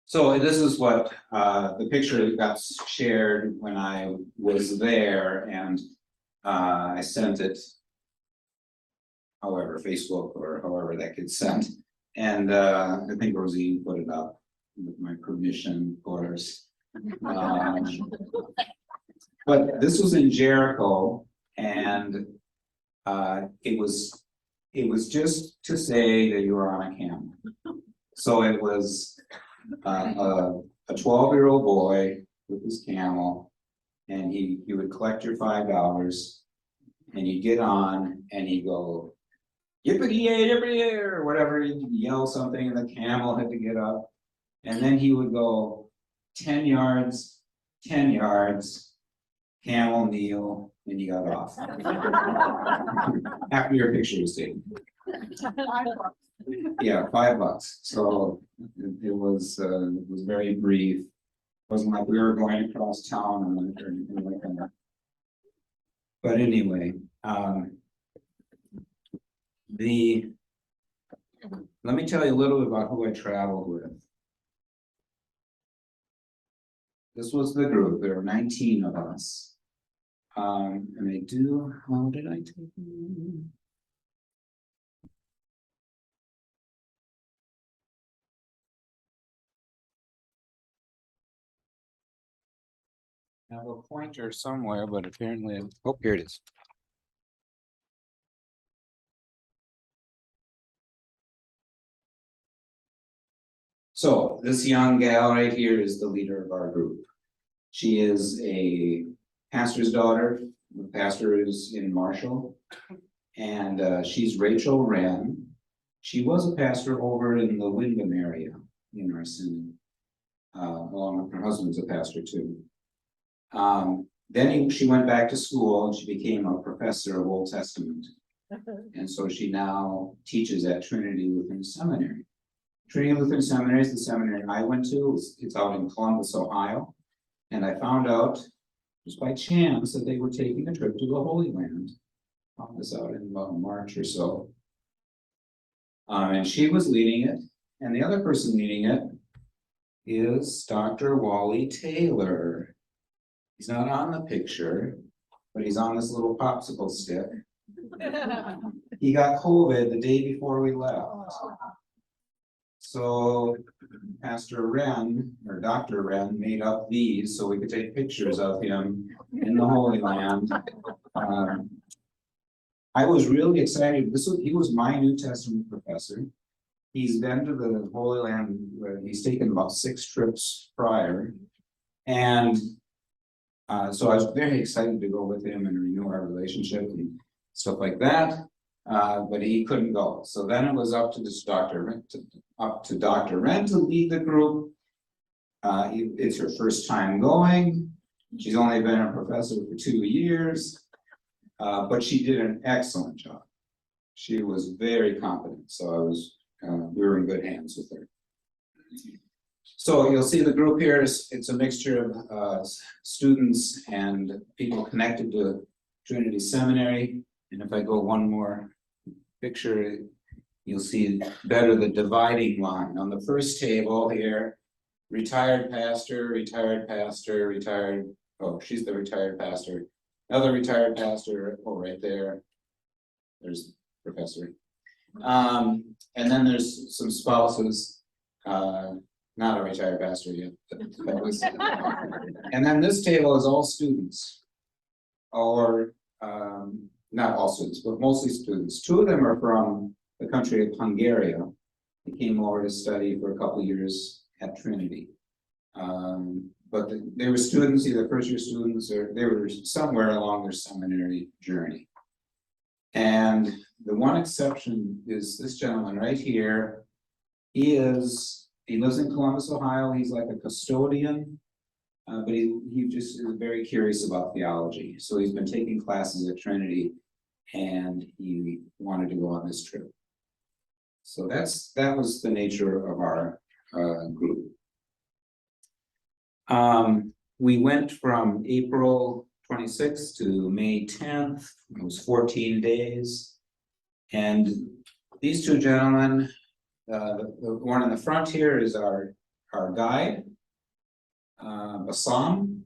So this is what the picture that got shared when I was there, and I sent it. However, Facebook or however that gets sent, and I think Rosine put it up with my permission, of course. But this was in Jericho, and it was just to say that you were on a camel. So it was a 12-year-old boy with his camel, and he would collect your $5, and you'd get on, and he'd go, yippity-yay, yippity-yay, or whatever, he'd yell something, and the camel had to get up, and then he would go 10 yards, 10 yards, camel kneel, and you got off. After your picture was taken. Yeah, $5. So it was very brief. It wasn't like we were going across town or anything like that. But anyway, let me tell you a little bit about who I traveled with. This was the group. There were 19 of us. And how did I take them? I have a pointer somewhere, but apparently, oh, here it is. So this young gal right here is the leader of our group. She is a pastor's daughter. The pastor is in Marshall, and she's Rachel Wren. She was a pastor over in the Wyndham area in our synod, along with her husband's a pastor too. Then she went back to school and she became a professor of Old Testament. And so she now teaches at Trinity Lutheran Seminary. Trinity Lutheran Seminary is the seminary I went to. It's out in Columbus, Ohio. And I found out, just by chance, that they were taking a trip to the Holy Land. Found this out in about March or so. And she was leading it. And the other person leading it is Dr. Wally Taylor. He's not on the picture, but he's on this little popsicle stick. He got COVID the day before we left. So Pastor Wren, or Dr. Wren, made up these so we could take pictures of him in the Holy Land. I was really excited. He was my New Testament professor. He's been to the Holy Land, he's taken about 6 trips prior. And so I was very excited to go with him and renew our relationship and stuff like that. But he couldn't go. So then it was up to Dr. Wren to lead the group. It's her first time going. She's only been a professor for 2 years, but she did an excellent job. She was very competent. So we were in good hands with her. So you'll see the group here it's a mixture of students and people connected to Trinity Seminary. And if I go one more picture, you'll see better the dividing line. On the first table here, retired pastor, retired, oh, she's the retired pastor. Another retired pastor, oh, right there. There's professor. And then there's some spouses, not a retired pastor yet. And then this table is all students, or not all students, but mostly students. 2 of them are from the country of Hungary. They came over to study for a couple of years at Trinity. But they were students, either first-year students, or they were somewhere along their seminary journey. And the one exception is this gentleman right here. He lives in Columbus, Ohio. He's like a custodian, but he just is very curious about theology. So he's been taking classes at Trinity, and he wanted to go on this trip. So that was the nature of our group. We went from April 26th to May 10th. It was 14 days. And these 2 gentlemen, the one in the front here is our our guide, Bassam,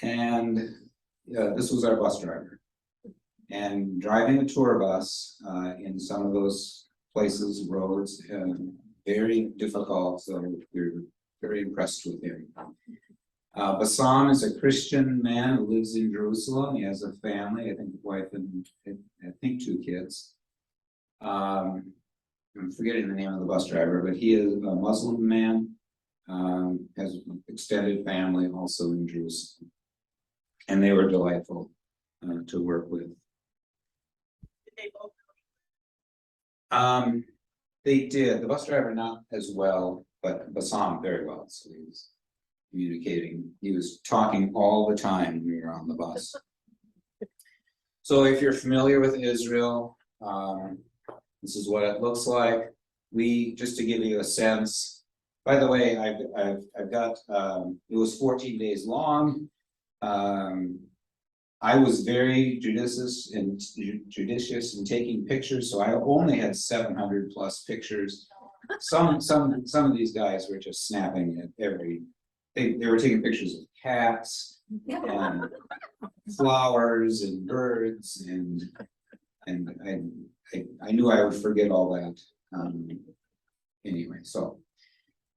and this was our bus driver. And driving a tour bus in some of those places, roads, very difficult, so we're very impressed with him. Bassam is a Christian man who lives in Jerusalem. He has a family, I think a wife and I think 2 kids. I'm forgetting the name of the bus driver, but he is a Muslim man, has an extended family also in Jerusalem. And they were delightful to work with. Did they both? They did. The bus driver not as well, but Bassam very well. So he was communicating. He was talking all the time when we were on the bus. So if you're familiar with Israel, this is what it looks like. Just to give you a sense. By the way, I've got. It was 14 days long. I was very judicious in taking pictures, so I only had 700 plus pictures. Some of these guys were just snapping at every. They were taking pictures of cats and flowers and birds, and I knew I would forget all that anyway. So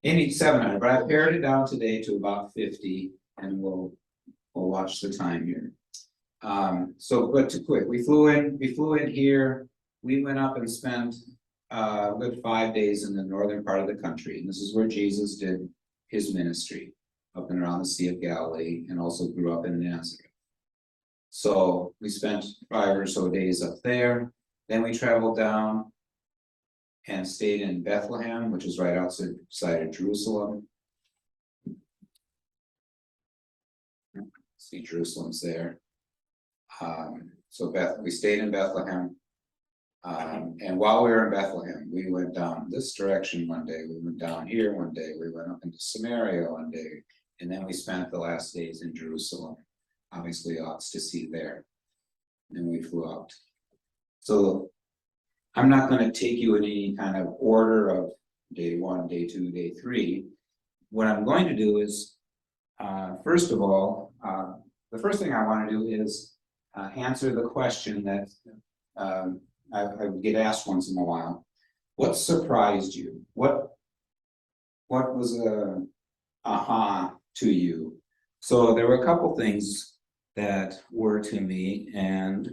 700, but I pared it down today to about 50, and we'll watch the time here. But too quick. We flew in here. We went up and spent a good 5 days in the northern part of the country, and this is where Jesus did his ministry, up and around the Sea of Galilee, and also grew up in Nazareth. So we spent 5 or so days up there. Then we traveled down and stayed in Bethlehem, which is right outside of Jerusalem. See, Jerusalem's there. So we stayed in Bethlehem. And while we were in Bethlehem, we went down this direction one day, we went down here one day, we went up into Samaria one day, and then we spent the last days in Jerusalem, obviously lots to see there. And then we flew out. So I'm not going to take you in any kind of order of day 1, day 2, day 3. What I'm going to do is, first of all, the first thing I want to do is answer the question that I would get asked once in a while. What surprised you? What was a aha to you? So there were a couple things that were to me, and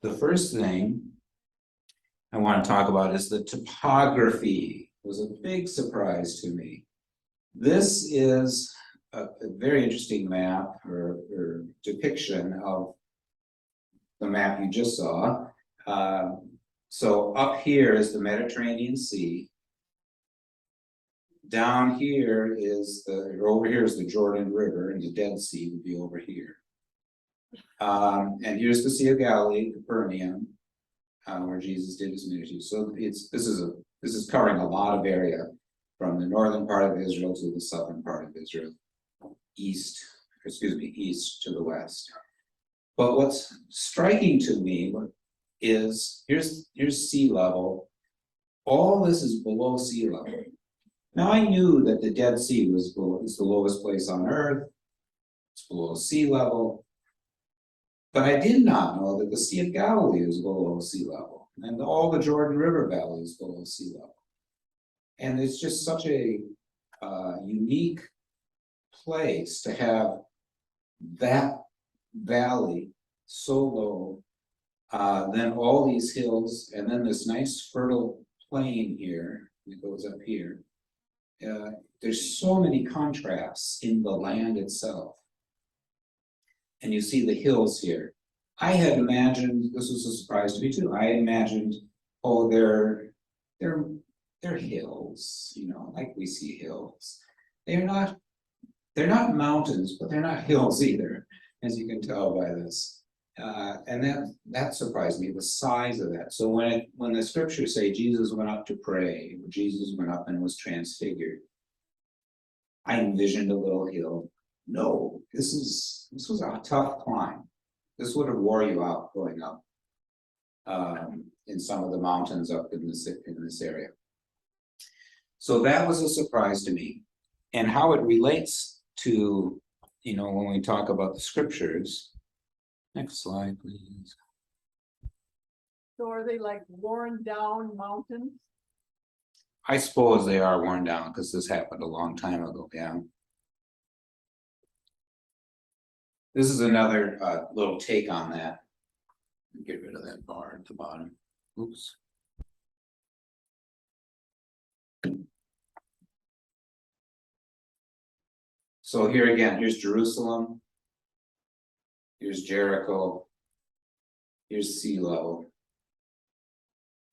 the first thing I want to talk about is the topography. It was a big surprise to me. This is a very interesting map or depiction of the map you just saw. So up here is the Mediterranean Sea. Down here is over here is the Jordan River, and the Dead Sea would be over here. And here's the Sea of Galilee, Capernaum, where Jesus did his ministry. So this is covering a lot of area from the northern part of Israel to the southern part of Israel, east to the west. But what's striking to me is here's sea level. All this is below sea level. Now I knew that the Dead Sea is the lowest place on earth. It's below sea level. But I did not know that the Sea of Galilee is below sea level, and all the Jordan River Valley is below sea level. And it's just such a unique place to have that valley so low, then all these hills, and then this nice fertile plain here that goes up here. There's so many contrasts in the land itself. And you see the hills here. I had imagined, this was a surprise to me too, I imagined, oh, they're hills, like we see hills. They're not mountains, but they're not hills either, as you can tell by this. And that surprised me, the size of that. So when the scriptures say Jesus went up to pray, or Jesus went up and was transfigured, I envisioned a little hill. No, this was a tough climb. This would have wore you out going up in some of the mountains up in this area. So that was a surprise to me. and how it relates to, you know, when we talk about the scriptures. Next slide, please. So are they like worn down mountains? I suppose they are worn down because this happened a long time ago, yeah. This is another little take on that. Get rid of that bar at the bottom. Oops. So here again, here's Jerusalem. Here's Jericho. Here's sea level.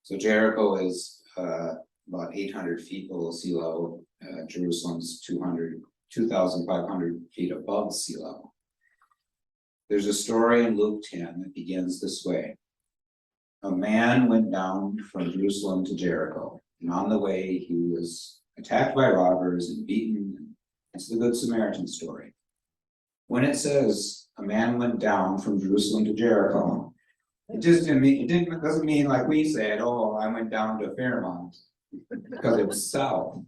So Jericho is about 800 feet below sea level. Jerusalem's 2,500 feet above sea level. There's a story in Luke 10 that begins this way. A man went down from Jerusalem to Jericho, and on the way he was attacked by robbers and beaten. It's the Good Samaritan story. When it says a man went down from Jerusalem to Jericho, it just didn't mean, doesn't mean like we said, oh, I went down to Fairmont because it was south.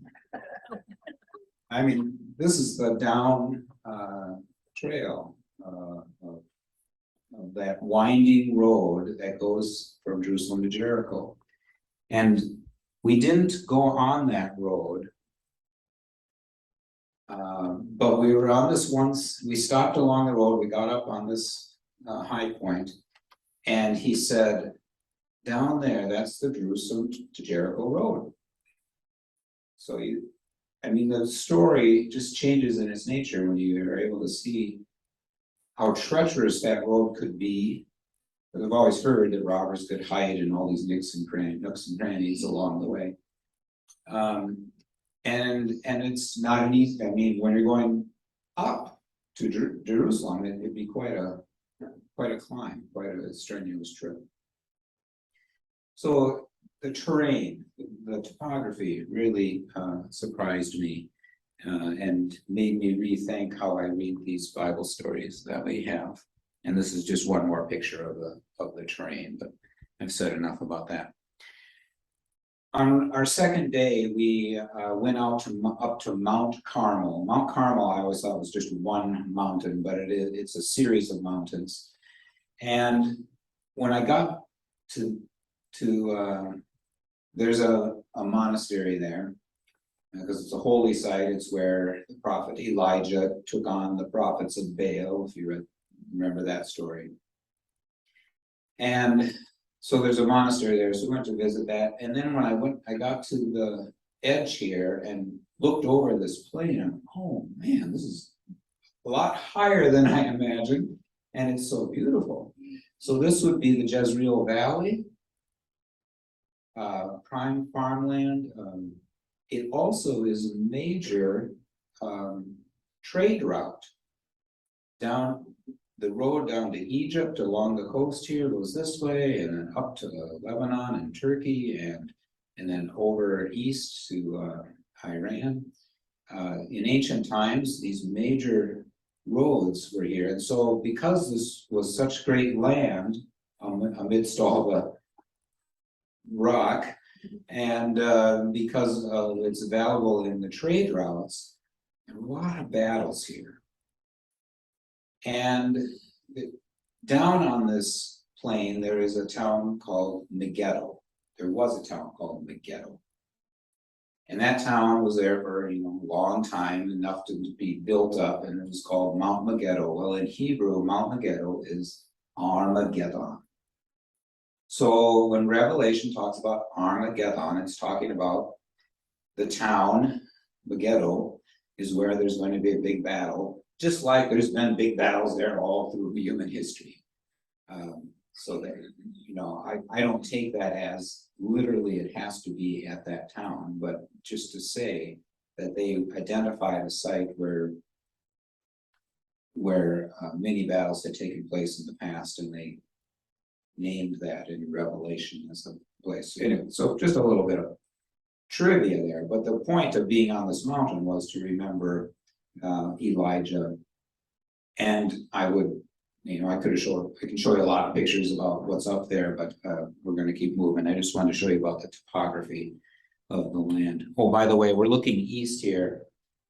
I mean, this is the down trail of that winding road that goes from Jerusalem to Jericho. And we didn't go on that road, but we were on this once. We stopped along the road, we got up on this high point, and he said, down there, that's the Jerusalem to Jericho road. So I mean, the story just changes in its nature when you are able to see how treacherous that road could be. Because I've always heard that robbers could hide in all these nooks and crannies along the way. And it's not an easy, I mean, when you're going up to Jerusalem, it'd be quite a climb, quite a strenuous trip. So the terrain, the topography really surprised me and made me rethink how I read these Bible stories that we have. And this is just one more picture of the terrain, but I've said enough about that. On our second day, we went out up to Mount Carmel. Mount Carmel, I always thought was just one mountain, but it's a series of mountains. And when I got to there's a monastery there because it's a holy site. It's where the prophet Elijah took on the prophets of Baal, if you remember that story. And so there's a monastery there, so we went to visit that. And then when I got to the edge here and looked over this plain, I'm, oh man, this is a lot higher than I imagined, and it's so beautiful. So this would be the Jezreel Valley, prime farmland. It also is a major trade route. Down the road down to Egypt along the coast here goes this way, and then up to Lebanon and Turkey, and then over east to Iran. In ancient times, these major roads were here, and so because this was such great land amidst all the rock, and because it's available in the trade routes, there are a lot of battles here. And down on this plain, there is a town called Megiddo. There was a town called Megiddo. And that town was there for a long time, enough to be built up, and it was called Mount Megiddo. Well, in Hebrew, Mount Megiddo is Armageddon. So when Revelation talks about Armageddon, it's talking about the town, Megiddo, is where there's going to be a big battle, just like there's been big battles there all through human history. So that, I don't take that as literally it has to be at that town, but just to say that they identified a site where many battles had taken place in the past, and they named that in Revelation as a place. Anyway, so just a little bit of trivia there, but the point of being on this mountain was to remember Elijah. And I would, I can show you a lot of pictures about what's up there, but we're going to keep moving. I just wanted to show you about the topography of the land. Oh, by the way, we're looking east here.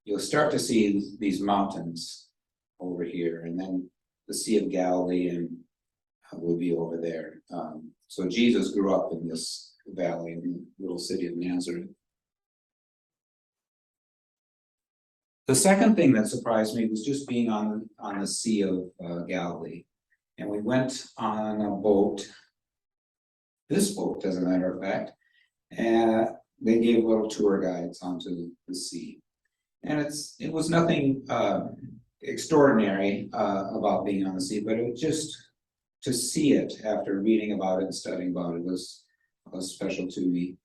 you'll start to see these mountains over here, and then the Sea of Galilee and will be over there. So Jesus grew up in this valley in the little city of Nazareth. The second thing that surprised me was just being on the Sea of Galilee. And we went on a boat, this boat, as a matter of fact, and they gave little tour guides onto the sea. And it was nothing extraordinary about being on the sea, but it was just to see it after reading about it and studying about it was special to me.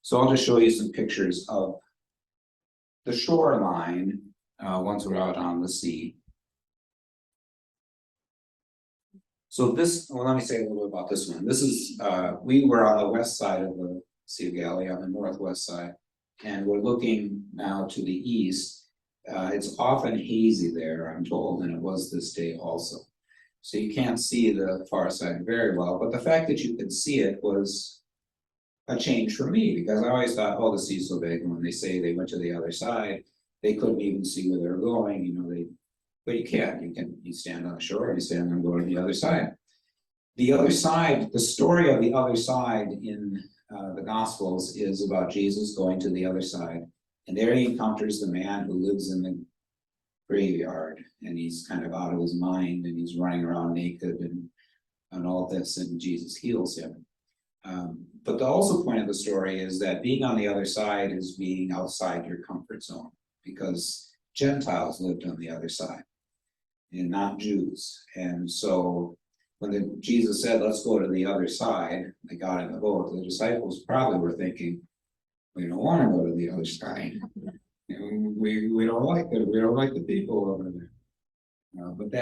So I'll just show you some pictures of the shoreline once we're out on the sea. So this, well, let me say a little bit about this one. This is, we were on the west side of the Sea of Galilee, on the northwest side, and we're looking now to the east. It's often hazy there, I'm told, and it was this day also. So you can't see the far side very well, but the fact that you could see it was a change for me, because I always thought, oh, the sea's so big, and when they say they went to the other side, they couldn't even see where they're going, you know, but you can, you stand on the shore, and you stand and go to the other side. The other side, the story of the other side in the Gospels is about Jesus going to the other side, and there he encounters the man who lives in the graveyard, and he's kind of out of his mind, and he's running around naked and all this, and Jesus heals him. But the also point of the story is that being on the other side is being outside your comfort zone, because Gentiles lived on the other side and not Jews. And so when Jesus said, let's go to the other side, they got in the boat, the disciples probably were thinking, we don't want to go to the other side. We don't like it. We don't like the people over there. But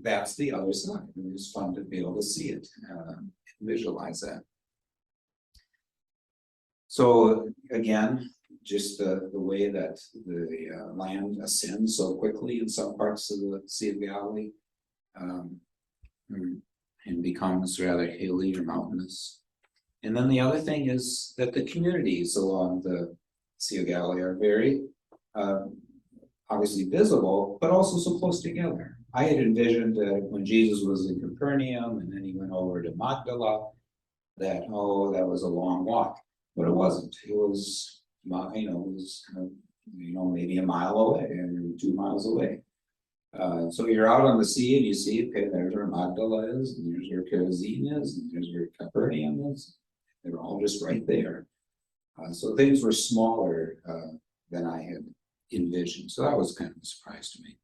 that's the other side. It was fun to be able to see it, visualize that. So again, just the way that the land ascends so quickly in some parts of the Sea of Galilee, and becomes rather hilly or mountainous. And then the other thing is that the communities along the Sea of Galilee are very obviously visible, but also so close together. I had envisioned that when Jesus was in Capernaum and then he went over to Magdala, that, oh, that was a long walk, but it wasn't. It was, maybe a mile away and 2 miles away. So you're out on the sea and you see, okay, there's where Magdala is, and there's where Chorazin is, and there's where Capernaum is. They're all just right there. So things were smaller than I had envisioned. So that was kind of a surprise to me.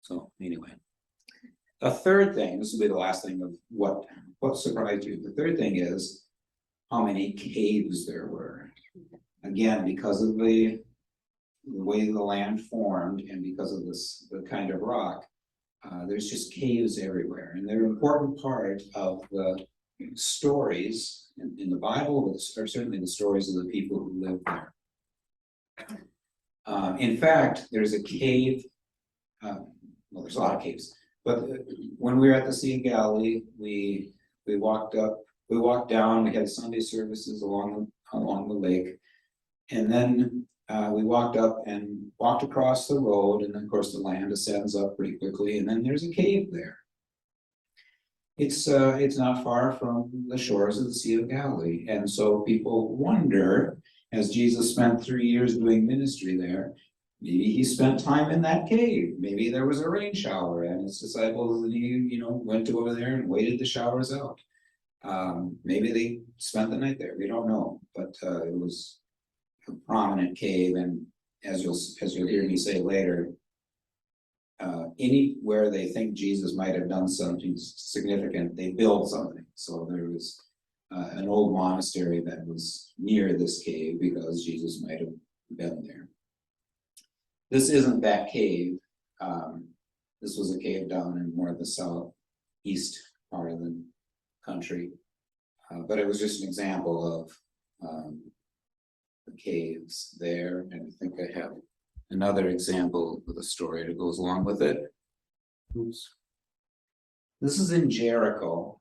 So anyway, the third thing, this will be the last thing of what surprised you. The third thing is how many caves there were. Again, because of the way the land formed and because of the kind of rock, there's just caves everywhere. And they're an important part of the stories in the Bible, or certainly the stories of the people who lived there. In fact, there's a cave, well, there's a lot of caves, but when we were at the Sea of Galilee, we walked down, we had Sunday services along the lake, and then we walked up and walked across the road, and then of course the land ascends up pretty quickly, and then there's a cave there. It's not far from the shores of the Sea of Galilee, and so people wonder, as Jesus spent 3 years doing ministry there, maybe he spent time in that cave. Maybe there was a rain shower, and his disciples, and he, went over there and waited the showers out. Maybe they spent the night there. We don't know, but it was a prominent cave, and as you'll hear me say later, anywhere they think Jesus might have done something significant, they build something. So there was an old monastery that was near this cave because Jesus might have been there. This isn't that cave. This was a cave down in more of the southeast part of the country, but it was just an example of the caves there. And I think I have another example of the story that goes along with it. Oops. This is in Jericho.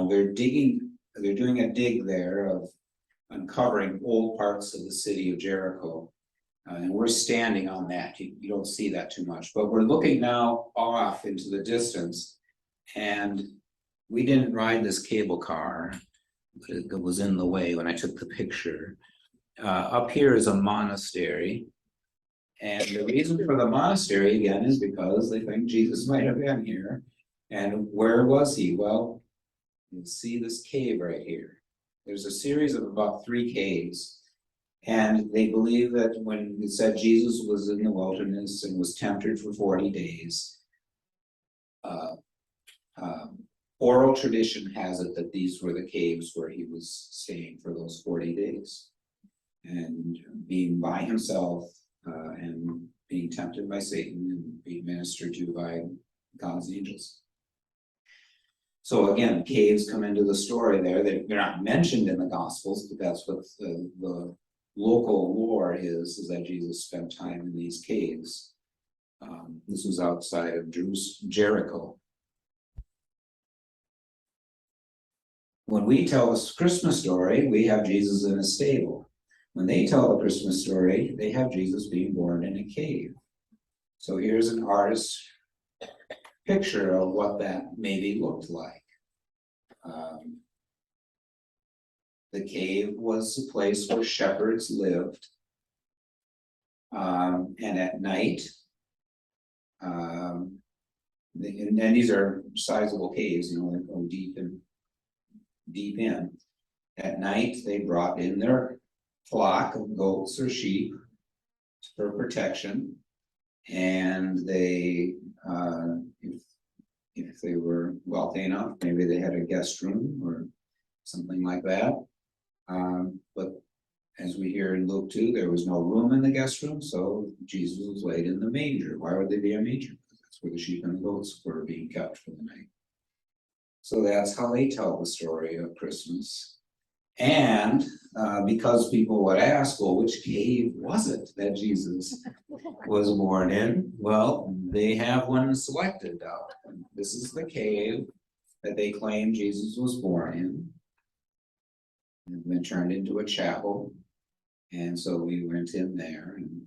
They're doing a dig there of uncovering old parts of the city of Jericho. And we're standing on that. You don't see that too much, but we're looking now off into the distance. And we didn't ride this cable car. It was in the way when I took the picture. Up here is a monastery. And the reason for the monastery, again, is because they think Jesus might have been here. And where was he? Well, you'll see this cave right here. There's a series of about 3 caves. And they believe that when it said Jesus was in the wilderness and was tempted for 40 days, oral tradition has it that these were the caves where he was staying for those 40 days. And being by himself and being tempted by Satan and being ministered to by God's angels. So again, caves come into the story there. They're not mentioned in the Gospels, but that's what the local lore is that Jesus spent time in these caves. This was outside of Jericho. When we tell this Christmas story, we have Jesus in a stable. When they tell the Christmas story, they have Jesus being born in a cave. So here's an artist's picture of what that maybe looked like. The cave was a place where shepherds lived. And at night, and these are sizable caves, they go deep in. At night, they brought in their flock of goats or sheep for protection, and they, if they were wealthy enough, maybe they had a guest room or something like that. But as we hear in Luke 2, there was no room in the guest room, so Jesus was laid in the manger. Why would they be a manger? Because that's where the sheep and the goats were being kept for the night. So that's how they tell the story of Christmas. And because people would ask, well, which cave was it that Jesus was born in? Well, they have one selected out. This is the cave that they claim Jesus was born in. And been turned into a chapel. And so we went in there and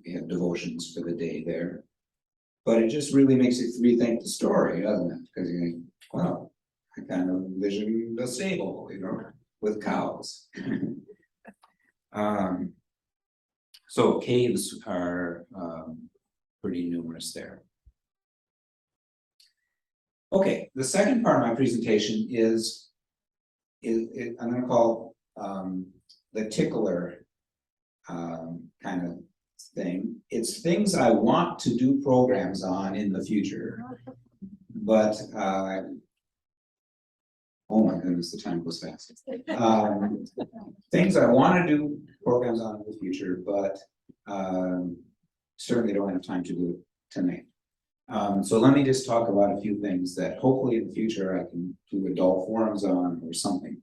we had devotions for the day there. But it just really makes you rethink the story, doesn't it? Because you think, well, I kind of envisioned a stable, with cows. So caves are pretty numerous there. Okay, the second part of my presentation is I'm going to call the tickler kind of thing. It's things I want to do programs on in the future, but oh my goodness, the time goes fast. Things I want to do programs on in the future, but certainly don't have time to do it tonight. So let me just talk about a few things that hopefully in the future I can do adult forums on or something.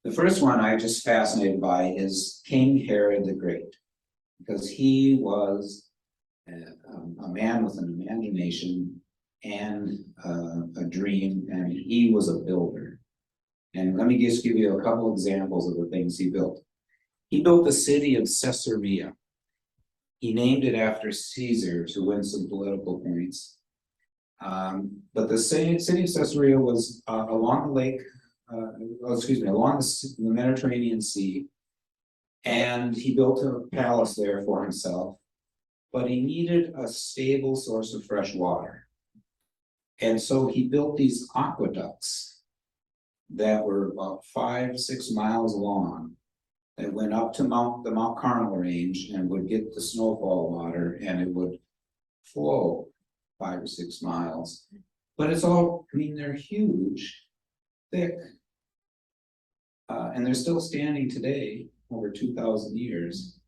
The first one I'm just fascinated by is King Herod the Great, because he was a man with an imagination and a dream, and he was a builder. And let me just give you a couple examples of the things he built. He built the city of Caesarea. He named it after Caesar to win some political points. But the city of Caesarea was along the lake, along the Mediterranean Sea. And he built a palace there for himself. But he needed a stable source of fresh water. And so he built these aqueducts that were about 5-6 miles long that went up to the Mount Carmel range and would get the snowfall water, and it would flow 5 or 6 miles. But it's all, they're huge, thick, and they're still standing today, over 2,000 years.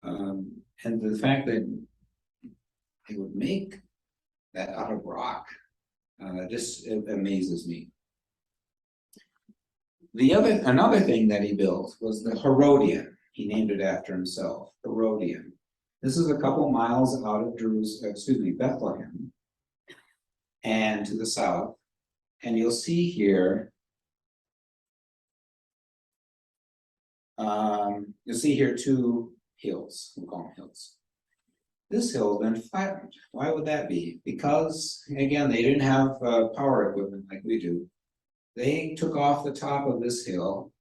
And the fact that they would make that out of rock just amazes me. Another thing that he built was the Herodian. He named it after himself, Herodian. This is a couple miles out of Bethlehem, and to the south. And you'll see here. You'll see here two hills, we'll call them hills. This hill has been flattened. Why would that be? Because, again, they didn't have power equipment like we do. They took off the top of this hill,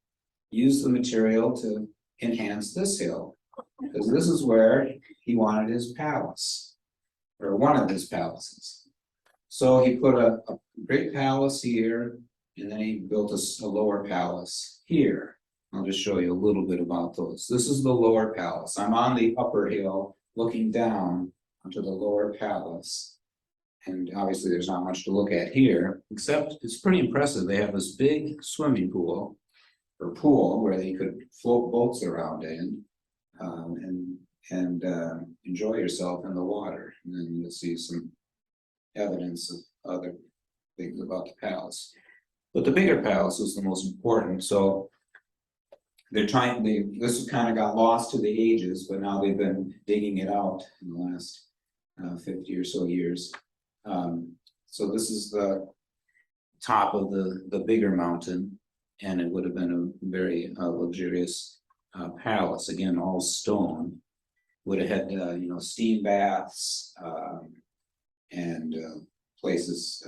used the material to enhance this hill, because this is where he wanted his palace, or one of his palaces. So he put a great palace here, and then he built a lower palace here. I'll just show you a little bit about those. This is the lower palace. I'm on the upper hill looking down onto the lower palace. And obviously there's not much to look at here, except it's pretty impressive. They have this big swimming pool or pool where they could float boats around in and enjoy yourself in the water. And then you'll see some evidence of other things about the palace. But the bigger palace is the most important. So they're this kind of got lost to the ages, but now they've been digging it out in the last 50 or so years. So this is the top of the bigger mountain, and it would have been a very luxurious palace. Again, all stone. Would have had steam baths and places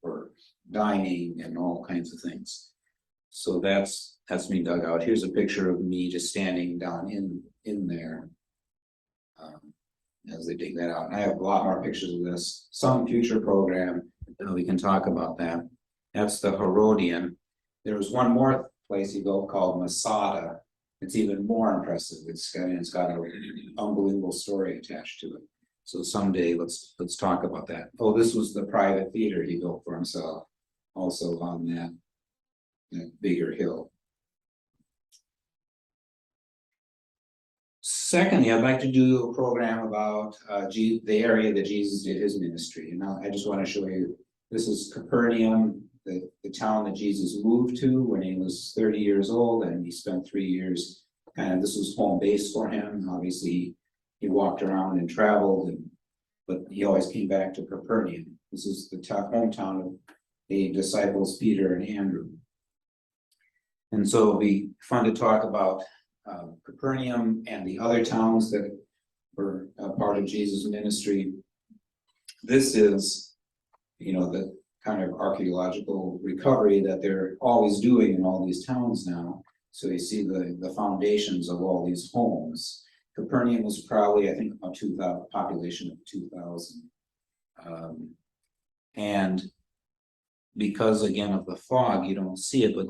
for dining and all kinds of things. So that's me dug out. Here's a picture of me just standing down in there as they dig that out. And I have a lot more pictures of this. Some future program, we can talk about that. That's the Herodian. There was one more place you go called Masada. It's even more impressive. It's got an unbelievable story attached to it. So someday let's talk about that. Oh, this was the private theater he built for himself, also on that bigger hill. Secondly, I'd like to do a program about the area that Jesus did his ministry. And now I just want to show you, this is Capernaum, the town that Jesus moved to when he was 30 years old, and he spent 3 years, this was home base for him. Obviously, he walked around and traveled, but he always came back to Capernaum. This is the hometown of the disciples Peter and Andrew. And so it'll be fun to talk about Capernaum and the other towns that were a part of Jesus' ministry. This is, the kind of archaeological recovery that they're always doing in all these towns now. So you see the foundations of all these homes. Capernaum was probably, I think, about 2,000, population of 2,000. And because, again, of the fog, you don't see it, but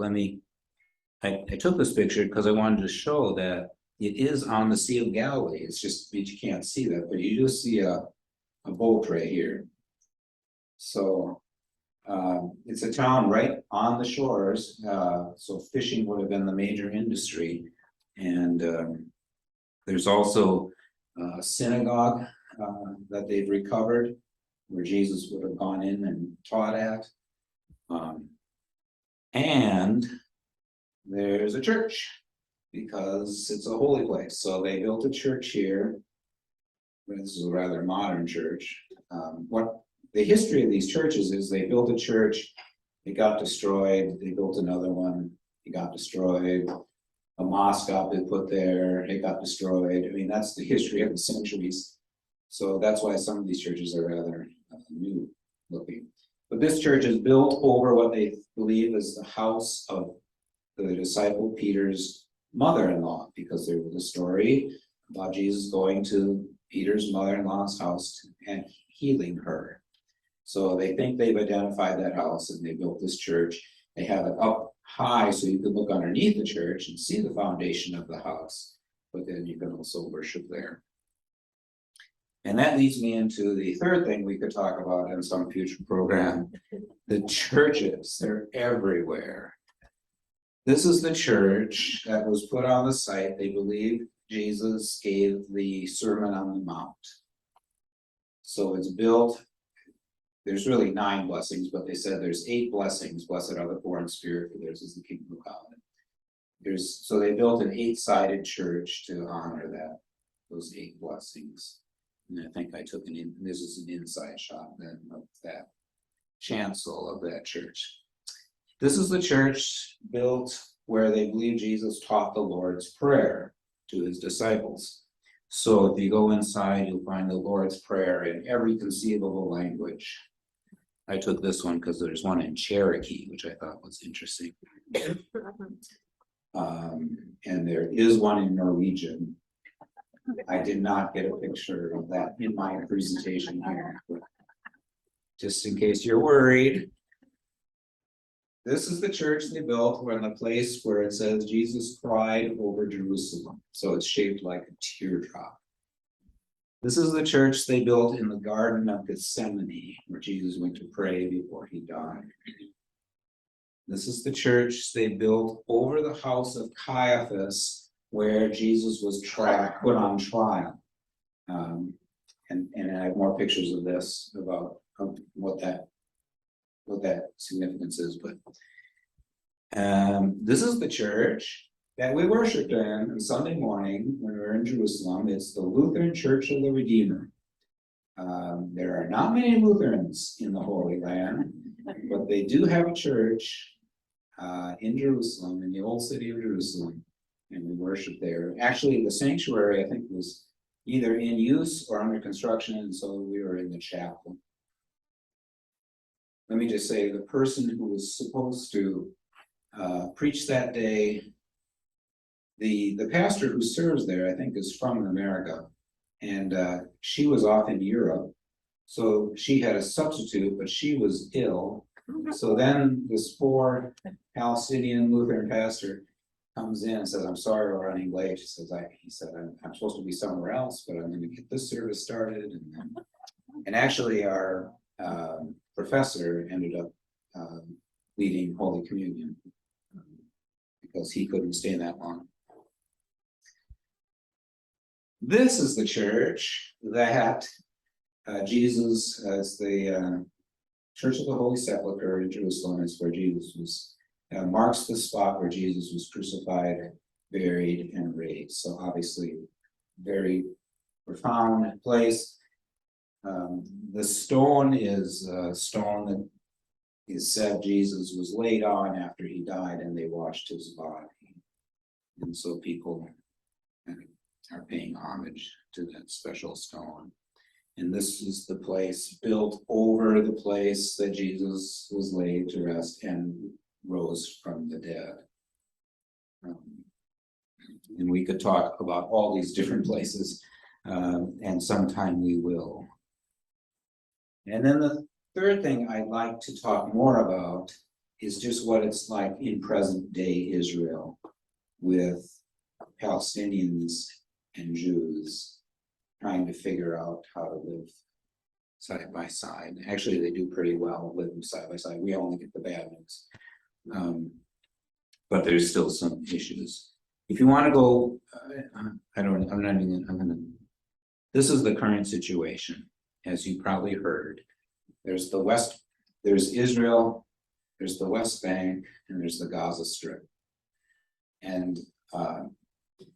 I took this picture because I wanted to show that it is on the Sea of Galilee. It's just that you can't see that, but you do see a boat right here. So it's a town right on the shores. So fishing would have been the major industry. And there's also a synagogue that they've recovered where Jesus would have gone in and taught at. And there's a church because it's a holy place. So they built a church here. This is a rather modern church. What the history of these churches is, they built a church, it got destroyed, they built another one, it got destroyed. A mosque got put there, it got destroyed. I mean, that's the history of the centuries. So that's why some of these churches are rather new looking. But this church is built over what they believe is the house of the disciple Peter's mother-in-law, because there was a story about Jesus going to Peter's mother-in-law's house and healing her. So they think they've identified that house, and they built this church. They have it up high so you can look underneath the church and see the foundation of the house, but then you can also worship there. And that leads me into the third thing we could talk about in some future program. The churches, they're everywhere. This is the church that was put on the site. They believe Jesus gave the Sermon on the Mount. So it's built, there's really 9 blessings, but they said there's 8 blessings. Blessed are the poor in spirit, for theirs is the kingdom of God. So they built an 8-sided church to honor those 8 blessings. And I think I took this is an inside shot then of that. chancel of that church. This is the church built where they believe Jesus taught the Lord's Prayer to his disciples. So if you go inside, you'll find the Lord's Prayer in every conceivable language. I took this one because there's one in Cherokee, which I thought was interesting. And there is one in Norwegian. I did not get a picture of that in my presentation here, but just in case you're worried. This is the church they built in the place where it says Jesus cried over Jerusalem. So it's shaped like a teardrop. This is the church they built in the Garden of Gethsemane, where Jesus went to pray before he died. This is the church they built over the house of Caiaphas, where Jesus was put on trial. And I have more pictures of this about what that significance is. But this is the church that we worshiped in on Sunday morning when we were in Jerusalem. It's the Lutheran Church of the Redeemer. There are not many Lutherans in the Holy Land, but they do have a church in Jerusalem, in the old city of Jerusalem, and we worship there. Actually, the sanctuary, I think, was either in use or under construction, and so we were in the chapel. Let me just say, the person who was supposed to preach that day, the pastor who serves there, I think, is from America, and she was off in Europe, so she had a substitute, but she was ill. So then this poor Palestinian Lutheran pastor comes in and says, "I'm sorry we're running late." He said, I'm supposed to be somewhere else, but I'm going to get this service started. And actually our professor ended up leading Holy Communion because he couldn't stay that long. This is the church that Jesus, as the Church of the Holy Sepulchre in Jerusalem, is where Jesus was, marks the spot where Jesus was crucified, buried, and raised. So obviously, very profound place. The stone is a stone that is said Jesus was laid on after he died, and they washed his body. And so people are paying homage to that special stone. And this is the place built over the place that Jesus was laid to rest and rose from the dead. And we could talk about all these different places, and sometime we will. And then the third thing I'd like to talk more about is just what it's like in present day Israel with Palestinians and Jews trying to figure out how to live side by side. Actually, they do pretty well living side by side. We only get the bad news. But there's still some issues. If you want to go, this is the current situation, as you probably heard. There's Israel, there's the West Bank, and there's the Gaza Strip. And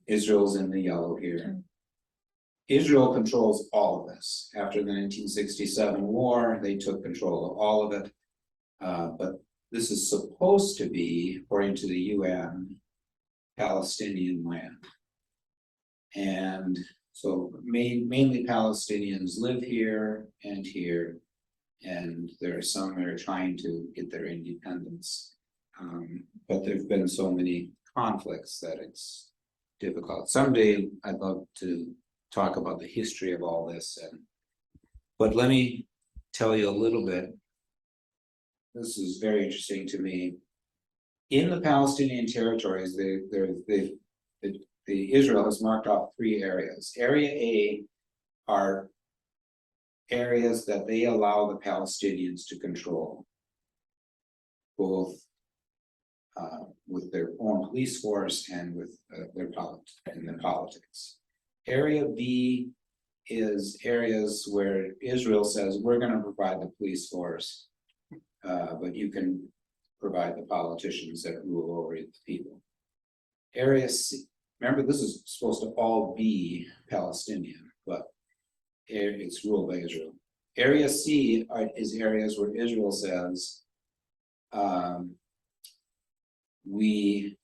Israel's in the yellow here. Israel controls all of this. After the 1967 war, they took control of all of it. But this is supposed to be, according to the UN, Palestinian land. And so mainly Palestinians live here, and there are some that are trying to get their independence. But there've been so many conflicts that it's difficult. Someday I'd love to talk about the history of all this, but let me tell you a little bit. This is very interesting to me. In the Palestinian territories, Israel has marked off 3 areas. Area A are areas that they allow the Palestinians to control, both with their own police force and with their politics. Area B is areas where Israel says, we're going to provide the police force, but you can provide the politicians that rule over the people. Area C, remember, this is supposed to all be Palestinian, but it's ruled by Israel. Area C is areas where Israel says, we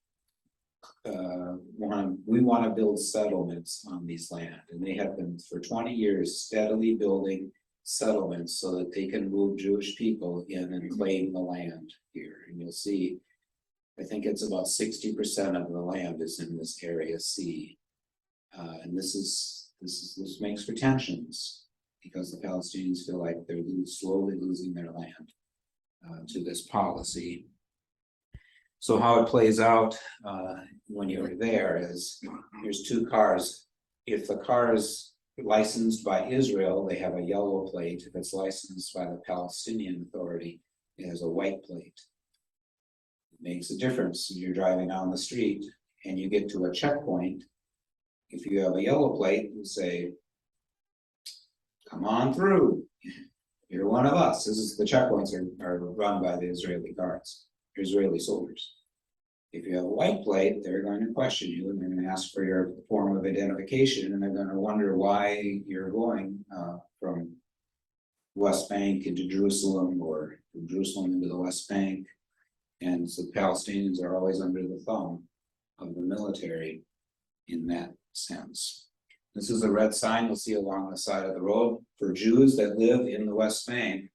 want to build settlements on these land, and they have been for 20 years steadily building settlements so that they can move Jewish people in and claim the land here. And you'll see, I think it's about 60% of the land is in this area C, and this makes for tensions because the Palestinians feel like they're slowly losing their land to this policy. So how it plays out when you're there is there's two cars. If the car is licensed by Israel, they have a yellow plate. If it's licensed by the Palestinian Authority, it has a white plate. It makes a difference when you're driving down the street and you get to a checkpoint. If you have a yellow plate, you say, come on through. You're one of us. The checkpoints are run by the Israeli guards. Israeli soldiers. If you have a white plate, they're going to question you and they're going to ask for your form of identification, and they're going to wonder why you're going from West Bank into Jerusalem or from Jerusalem into the West Bank. And so Palestinians are always under the thumb of the military in that sense. This is a red sign you'll see along the side of the road for Jews that live in the West Bank.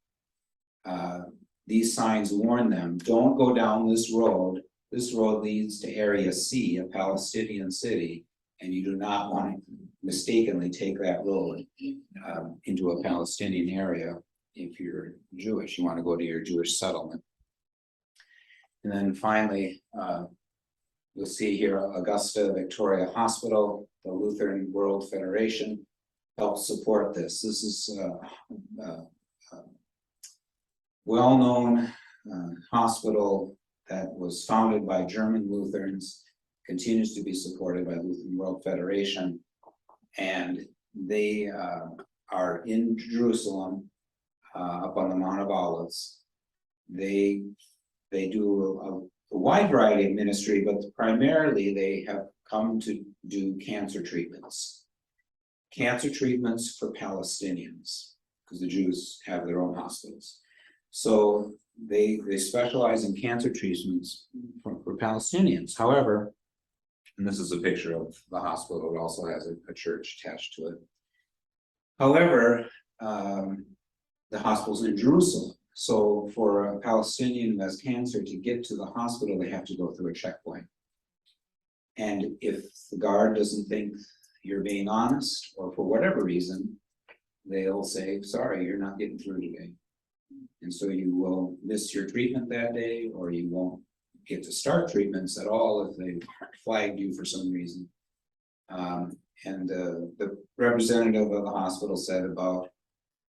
These signs warn them, don't go down this road. This road leads to Area C, a Palestinian city, and you do not want to mistakenly take that road into a Palestinian area if you're Jewish. You want to go to your Jewish settlement. And then finally, you'll see here Augusta Victoria Hospital, the Lutheran World Federation helps support this. This is well-known hospital that was founded by German Lutherans, continues to be supported by Lutheran World Federation, and they are in Jerusalem up on the Mount of Olives. They do a wide variety of ministry, but primarily they have come to do cancer treatments. Cancer treatments for Palestinians, because the Jews have their own hospitals. So they specialize in cancer treatments for Palestinians. However, and this is a picture of the hospital, it also has a church attached to it. However, the hospital's in Jerusalem. So for a Palestinian who has cancer to get to the hospital, they have to go through a checkpoint. And if the guard doesn't think you're being honest, or for whatever reason, they'll say, sorry, you're not getting through today. And so you will miss your treatment that day, or you won't get to start treatments at all if they flagged you for some reason. And the representative of the hospital said about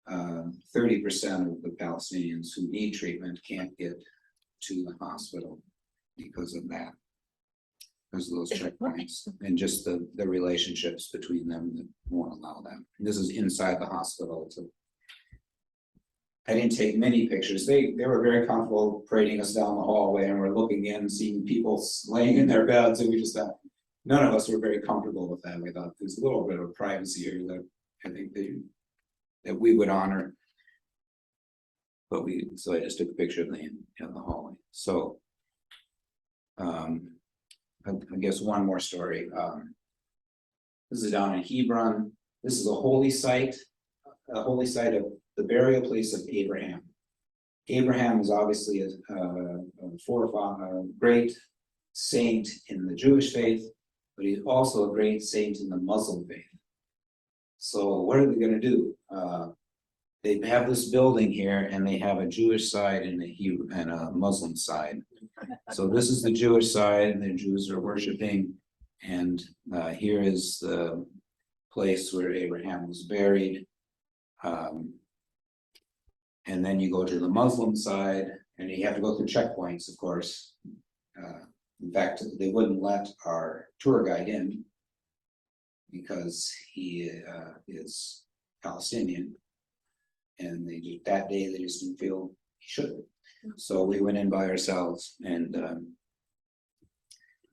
30% of the Palestinians who need treatment can't get to the hospital because of that, because of those checkpoints and just the relationships between them that won't allow that. And this is inside the hospital. So I didn't take many pictures. They were very comfortable parading us down the hallway, and we're looking in, seeing people laying in their beds, and we just thought, none of us were very comfortable with that. We thought there's a little bit of privacy here that I think that we would honor. But so I just took a picture of them in the hallway. So I guess one more story. This is down in Hebron. This is a holy site of the burial place of Abraham. Abraham is obviously a great saint in the Jewish faith, but he's also a great saint in the Muslim faith. So what are they going to do? They have this building here, and they have a Jewish side and a Muslim side. So this is the Jewish side, and the Jews are worshiping. And here is the place where Abraham was buried. And then you go to the Muslim side, and you have to go through checkpoints, of course. In fact, they wouldn't let our tour guide in because he is Palestinian, and that day they just didn't feel he should. So we went in by ourselves, and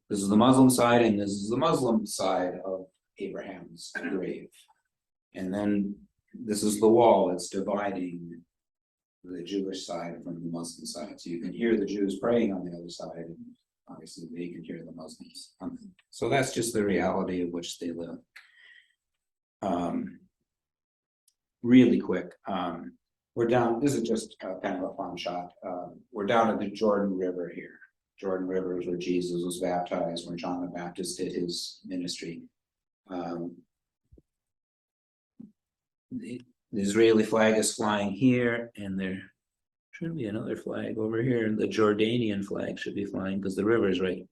this is the Muslim side, and this is the Muslim side of Abraham's grave. And then this is the wall that's dividing the Jewish side from the Muslim side. So you can hear the Jews praying on the other side, and obviously they can hear the Muslims. So that's just the reality of which they live. Really quick, we're down, this is just kind of a fun shot. We're down at the Jordan River here. Jordan River is where Jesus was baptized, where John the Baptist did his ministry. The Israeli flag is flying here, and there should be another flag over here, and the Jordanian flag should be flying because the river is right.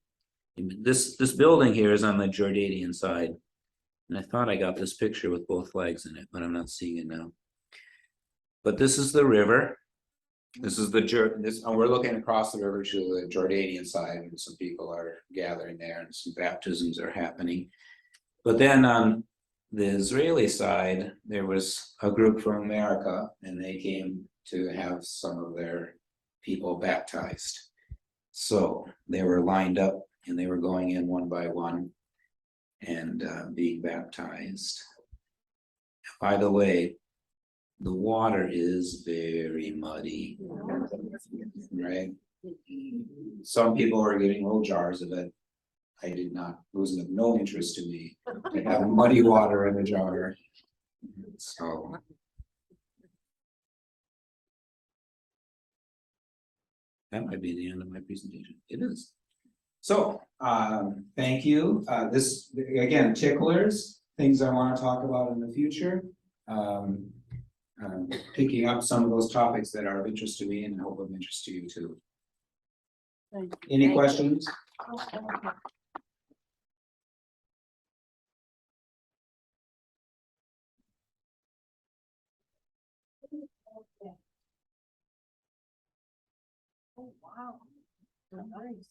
This building here is on the Jordanian side, and I thought I got this picture with both flags in it, but I'm not seeing it now. But this is the river. This is and we're looking across the river to the Jordanian side, and some people are gathering there, and some baptisms are happening. But then on the Israeli side, there was a group from America, and they came to have some of their people baptized. So they were lined up, and they were going in one by one and being baptized. By the way, the water is very muddy, right? Some people are getting little jars of it. I did not, it was of no interest to me to have muddy water in a jar. So. That might be the end of my presentation. It is. So, thank you. This, again, ticklers, things I want to talk about in the future. Picking up some of those topics that are of interest to me and I hope of interest to you too. Any questions? Oh, wow. Nice.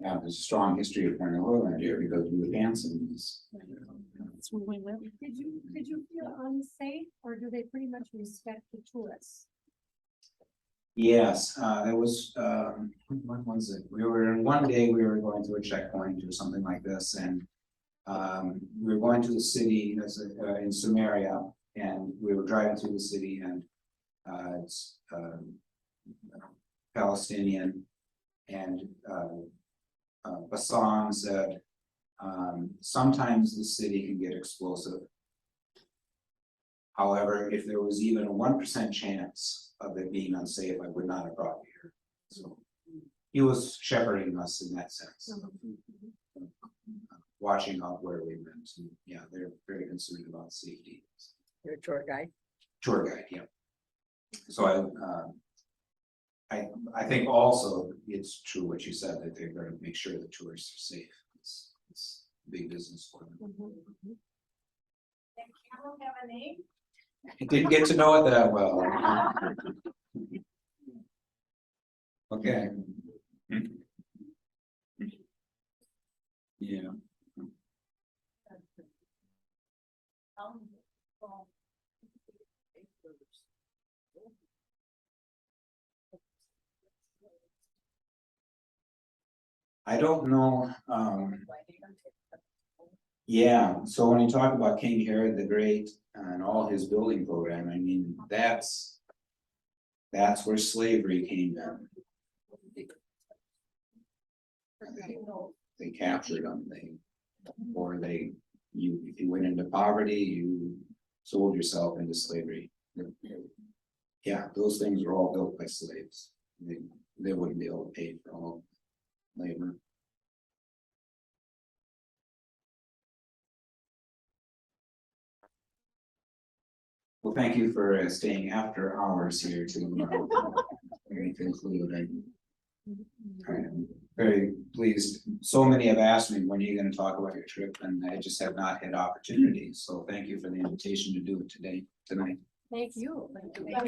Yeah, there's a strong history of Cornell Oil here because of the Hansons. Did you feel unsafe, or do they pretty much respect the tourists? Yes, there was, when was it? We were, one day we were going to a checkpoint or something like this, and we were going to the city in Samaria, and we were driving through the city, and it's Palestinian, and Bassam said, sometimes the city can get explosive. However, if there was even a 1% chance of it being unsafe, I would not have brought you here. So he was shepherding us in that sense, watching out where we went. And yeah, they're very concerned about safety. You're a tour guide? Tour guide, yeah. So I think also it's true what you said, that they're going to make sure the tourists are safe. It's big business for them. And Carol have a name? I didn't get to know it that well. Okay. Yeah. I don't know. Yeah, so when you talk about King Herod the Great and all his building program, I mean, that's where slavery came in. They captured them, if you went into poverty, you sold yourself into slavery. Yeah, those things were all built by slaves. They wouldn't be able to pay for all labor. Well, thank you for staying after hours here to conclude. I'm very pleased. So many have asked me, when are you going to talk about your trip? And I just have not had opportunities. So thank you for the invitation to do it tonight. Thank you.